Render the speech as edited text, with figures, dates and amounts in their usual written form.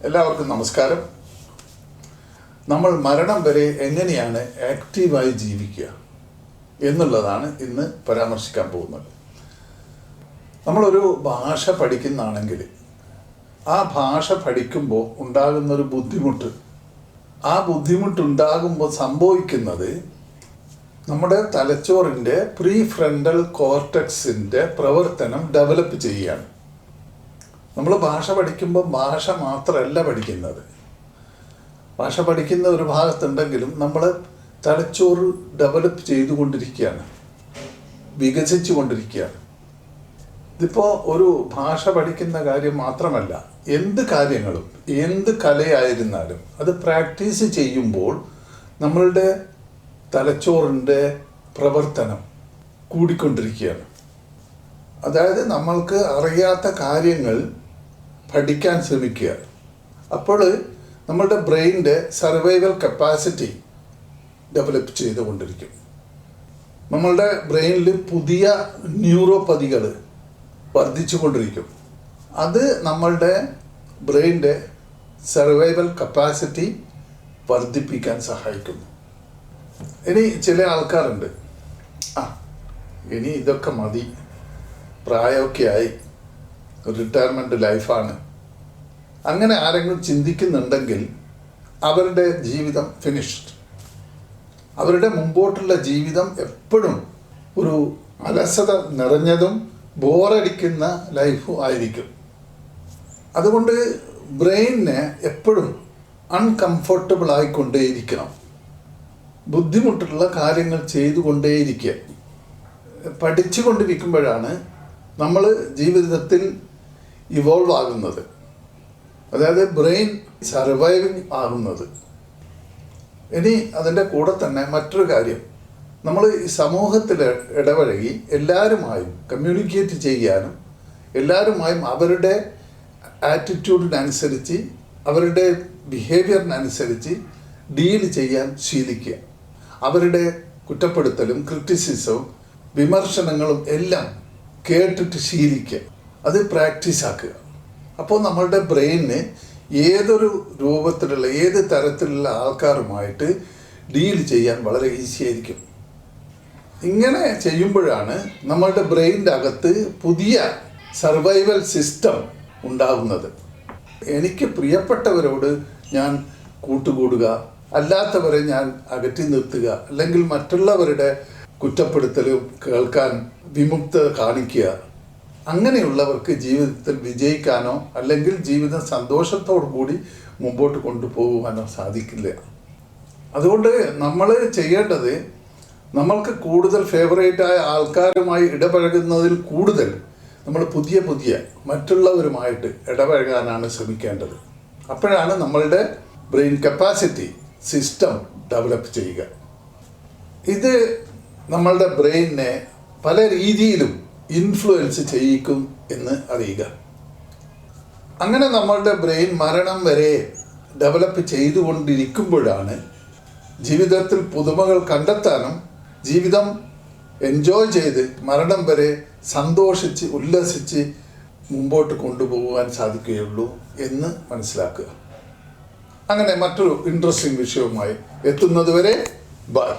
എല്ലാവർക്കും നമസ്കാരം. നമ്മൾ മരണം വരെ എങ്ങനെയാണ് ആക്റ്റീവായി ജീവിക്കുക എന്നുള്ളതാണ് ഇന്ന് പരാമർശിക്കാൻ പോകുന്നത്. നമ്മളൊരു ഭാഷ പഠിക്കുന്നതാണെങ്കിൽ ആ ഭാഷ പഠിക്കുമ്പോൾ ഉണ്ടാകുന്നൊരു ബുദ്ധിമുട്ട്, ആ ബുദ്ധിമുട്ടുണ്ടാകുമ്പോൾ സംഭവിക്കുന്നത് നമ്മുടെ തലച്ചോറിൻ്റെ പ്രീ ഫ്രണ്ടൽ കോർട്ടക്സിൻ്റെ പ്രവർത്തനം ഡെവലപ്പ് ചെയ്യുകയാണ്. നമ്മൾ ഭാഷ പഠിക്കുമ്പോൾ ഭാഷ മാത്രമല്ല പഠിക്കുന്നത്. ഭാഷ പഠിക്കുന്ന ഒരു ഭാഗത്തുണ്ടെങ്കിലും നമ്മൾ തലച്ചോറ് ഡെവലപ്പ് ചെയ്തുകൊണ്ടിരിക്കുകയാണ്, വികസിച്ചു കൊണ്ടിരിക്കുകയാണ്. ഇതിപ്പോൾ ഒരു ഭാഷ പഠിക്കുന്ന കാര്യം മാത്രമല്ല, എന്ത് കാര്യങ്ങളും എന്ത് കലയായിരുന്നാലും അത് പ്രാക്ടീസ് ചെയ്യുമ്പോൾ നമ്മളുടെ തലച്ചോറിൻ്റെ പ്രവർത്തനം കൂടിക്കൊണ്ടിരിക്കുകയാണ്. അതായത് നമ്മൾക്ക് അറിയാത്ത കാര്യങ്ങൾ പഠിക്കാൻ ശ്രമിക്കുക. അപ്പോൾ നമ്മളുടെ ബ്രെയിനിൻ്റെ സർവൈവൽ കപ്പാസിറ്റി ഡെവലപ്പ് ചെയ്തുകൊണ്ടിരിക്കും. നമ്മളുടെ ബ്രെയിനിൽ പുതിയ ന്യൂറോപ്പതികൾ വർദ്ധിച്ചു കൊണ്ടിരിക്കും. അത് നമ്മളുടെ ബ്രെയിനിൻ്റെ സർവൈവൽ കപ്പാസിറ്റി വർദ്ധിപ്പിക്കാൻ സഹായിക്കുന്നു. ഇനി ചില ആൾക്കാരുണ്ട്, ഇനി ഇതൊക്കെ മതി, പ്രായമൊക്കെ ആയി, റിട്ടയർമെൻറ്റ് ലൈഫാണ്, അങ്ങനെ ആരെങ്കിലും ചിന്തിക്കുന്നുണ്ടെങ്കിൽ അവരുടെ ജീവിതം ഫിനിഷ്ഡ്. അവരുടെ മുമ്പോട്ടുള്ള ജീവിതം എപ്പോഴും ഒരു അലസത നിറഞ്ഞതും ബോറടിക്കുന്ന ലൈഫും ആയിരിക്കും. അതുകൊണ്ട് ബ്രെയിനിനെ എപ്പോഴും അൺകംഫർട്ടബിൾ ആയിക്കൊണ്ടേയിരിക്കണം. ബുദ്ധിമുട്ടുള്ള കാര്യങ്ങൾ ചെയ്തുകൊണ്ടേയിരിക്കുക. പഠിച്ചു കൊണ്ടിരിക്കുമ്പോഴാണ് നമ്മൾ ജീവിതത്തിൽ ഇവോൾവ് ആകുന്നത്, അതായത് ബ്രെയിൻ സർവൈവിങ് ആകുന്നത്. ഇനി അതിൻ്റെ കൂടെ തന്നെ മറ്റൊരു കാര്യം, നമ്മൾ ഈ സമൂഹത്തിൽ ഇടപഴകി എല്ലാവരുമായും കമ്മ്യൂണിക്കേറ്റ് ചെയ്യാനും എല്ലാവരുമായും അവരുടെ ആറ്റിറ്റ്യൂഡിനനുസരിച്ച് അവരുടെ ബിഹേവിയറിനനുസരിച്ച് ഡീൽ ചെയ്യാൻ ശീലിക്കുക. അവരുടെ കുറ്റപ്പെടുത്തലും ക്രിറ്റിസിസവും വിമർശനങ്ങളും എല്ലാം കേട്ടിട്ട് ശീലിക്കുക, അത് പ്രാക്ടീസാക്കുക. അപ്പോൾ നമ്മളുടെ ബ്രെയിനിന് ഏതൊരു രൂപത്തിലുള്ള ഏത് തരത്തിലുള്ള ആൾക്കാരുമായിട്ട് ഡീൽ ചെയ്യാൻ വളരെ ഈസി ആയിരിക്കും. ഇങ്ങനെ ചെയ്യുമ്പോഴാണ് നമ്മളുടെ ബ്രെയിനിൻ്റെ അകത്ത് പുതിയ സർവൈവൽ സിസ്റ്റം ഉണ്ടാകുന്നത്. എനിക്ക് പ്രിയപ്പെട്ടവരോട് ഞാൻ കൂട്ടുകൂടുക, അല്ലാത്തവരെ ഞാൻ അകറ്റി നിർത്തുക, അല്ലെങ്കിൽ മറ്റുള്ളവരുടെ കുറ്റപ്പെടുത്തലും കേൾക്കാൻ വിമുക്തത കാണിക്കുക, അങ്ങനെയുള്ളവർക്ക് ജീവിതത്തിൽ വിജയിക്കാനോ അല്ലെങ്കിൽ ജീവിതം സന്തോഷത്തോടു കൂടി മുമ്പോട്ട് കൊണ്ടുപോകുവാനോ സാധിക്കില്ല. അതുകൊണ്ട് നമ്മൾ ചെയ്യേണ്ടത്, നമ്മൾക്ക് കൂടുതൽ ഫേവറേറ്റായ ആൾക്കാരുമായി ഇടപഴകുന്നതിൽ കൂടുതൽ നമ്മൾ പുതിയ മറ്റുള്ളവരുമായിട്ട് ഇടപഴകാനാണ് ശ്രമിക്കേണ്ടത്. അപ്പോഴാണ് നമ്മളുടെ ബ്രെയിൻ കപ്പാസിറ്റി സിസ്റ്റം ഡെവലപ്പ് ചെയ്യുക. ഇത് നമ്മളുടെ ബ്രെയിനിനെ പല രീതിയിലും ഇൻഫ്ലുവൻസ് ചെയ്യിക്കും എന്ന് അറിയുക. അങ്ങനെ നമ്മളുടെ ബ്രെയിൻ മരണം വരെ ഡെവലപ്പ് ചെയ്തുകൊണ്ടിരിക്കുമ്പോഴാണ് ജീവിതത്തിൽ പുതുമകൾ കണ്ടെത്താനും ജീവിതം എൻജോയ് ചെയ്ത് മരണം വരെ സന്തോഷിച്ച് ഉല്ലസിച്ച് മുമ്പോട്ട് കൊണ്ടുപോകാൻ സാധിക്കുകയുള്ളൂ എന്ന് മനസ്സിലാക്കുക. അങ്ങനെ മറ്റൊരു ഇൻട്രസ്റ്റിംഗ് വിഷയവുമായി എത്തുന്നതുവരെ ബൈ.